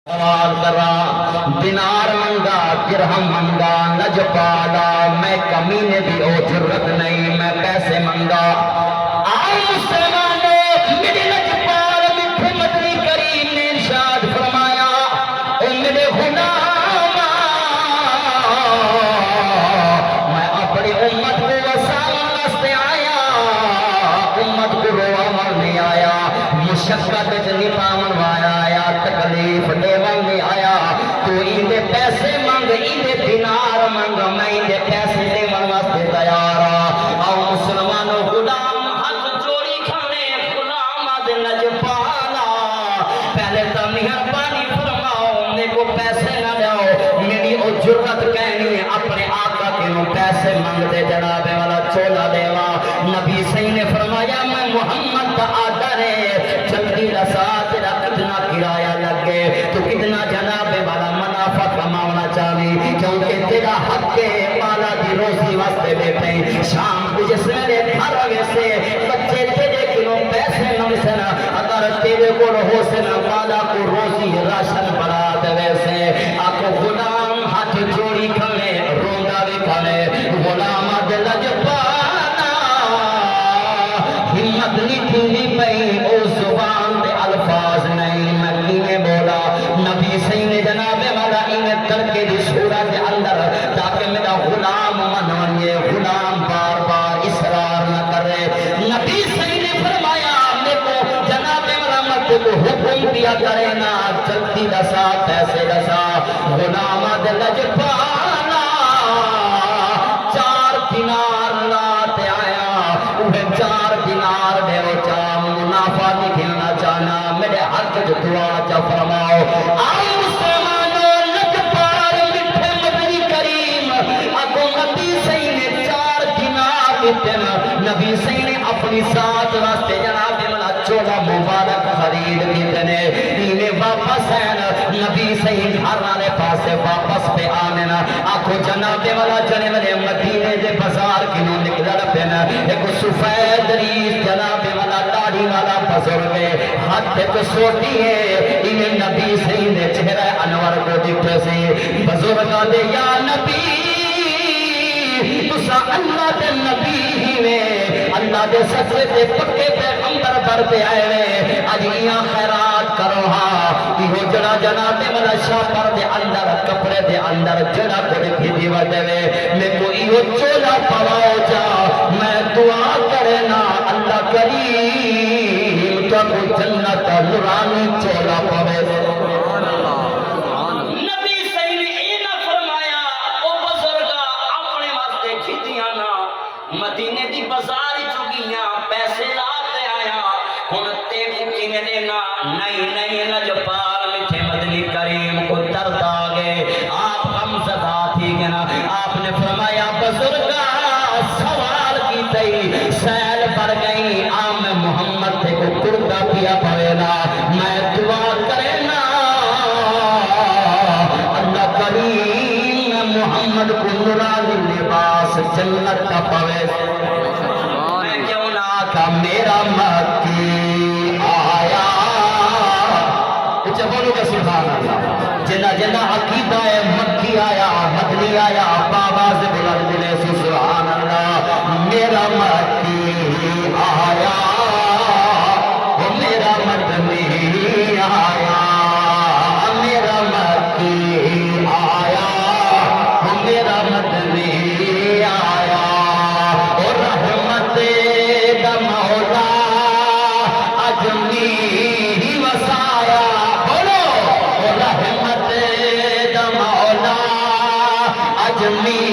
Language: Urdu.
سوال کرا دینار منگا درہم منگا نج پالا میں کمینے دی او جرت نہیں میں پیسے منگا آئے مسلمانوں میرے نج پال میٹھے مدنی کریم نے ارشاد فرمایا اے میرے غلام میں اپنی امت کو وسائل واسطے آیا امت کو رواں نہیں آیا مشقت نہیں پاون وایا آیا تکلیف دیوان نہیں آیا تو اندے پیسے منگ اندے دینار منگ میں اندے پیسے دیوان واسطے تیار آؤ مسلمانوں غلام ہاتھ جوڑی کھانے غلام آدھے نج پالا پہلے تو مہربانی فرماؤ میرے کو پیسے نہ لیاؤ میری او جرت کہنی ہے اپنے آقا کے نو پیسے منگ دے جناب والا چولا دیوا نبی صحیح نے فرمایا میں محمد کا آدھر ہے جلدی رسا تیرا کتنا کرایہ لگے تو کتنا جناب والا منافع کمانا چاہیے کیونکہ تیرا حق کے مالا دی روزی واسطے بیٹھے شام کو جس میرے گھر ویسے بچے تیرے کنو پیسے نمسن اگر تیرے کو ہو سنا مالا کو روزی راشن بڑھا دے ویسے آکو غلام ہاتھ جوڑی کھانے روندا بھی کھانے غلام دل جپانا ہمت نہیں تھی پئی او زبان دے الفاظ نہیں نبی نے بولا نبی صحیح نے جناب والا انہیں ترکے دی صورت اندر تاکہ میرا غلام منوائے غلام بار بار اصرار نہ کرے نبی صحیح نے فرمایا میرے کو جناب والا مرد کو حکم دیا کرے نا جلدی دسا پیسے دسا غلام دل جپانا 4 دینار لاتے آیا وہ 4 دینار میں وہ چاہ منافع نکلنا چاہنا میرے حق جو دعا چا فرماؤ آئے مسلمانوں لجپال مٹھے مدنی کریم اکو نبی صحیح نے 4 دینار دیتے نبی صحیح نے اپنی ساتھ واسطے جناب ملا چولا مبارک خرید دیتے نے انہیں واپس ہے نبی صحیح گھر والے پاسے واپس پہ آنے نا آکو جناب والا جنے والے مدینے دے بازار کنوں نکل رہے نا ایک سفید ریس جناب والا داڑھی والا بزرگ ہے ہاتھ تو سوٹی ہے انہیں نبی صحیح نے چہرہ انور کو دیکھتے سے بزرگ دے یا نبی تسا اللہ دے نبی ہی میں اللہ دے سچے تے پکے پیغمبر بڑھتے آئے وے آج یہاں خیرات کرو ہاں یہ جڑا جناب والا شاپر دے اندر کپڑے دے اندر جڑا کوئی بھیجی وڈے وے میں کو یہ چولا پواؤ جا میں دعا کرے نا اللہ کریم تو کو جنت نورانی چولا پوے مدینے دی بازار چکیاں پیسے لاتے آیا ہنتے کی میں دینا نہیں لجپال میٹھے مدنی کریم کو درد آگے آپ ہم زدہ تھی گنا آپ نے فرمایا بزرگا سوال کی تئی سیل پر گئی آم محمد تے کو کردہ پیا پویلا میں دعا کرنا اللہ کریم محمد کو نورانی لباس جنت کا پوے میں کیوں نہ کا میرا مکی آیا اچھا بولو گا سبحان اللہ جنہ جنہ عقیدہ مکی آیا مدنی آیا بابا سے بلند دلے سے سبحان اللہ میرا مکی آیا میرا مدنی آیا میرا مکی آیا میرا مدنی آیا اور رحمت دا مولا اجمی وسایا بولو اور رحمت دا مولا اجمی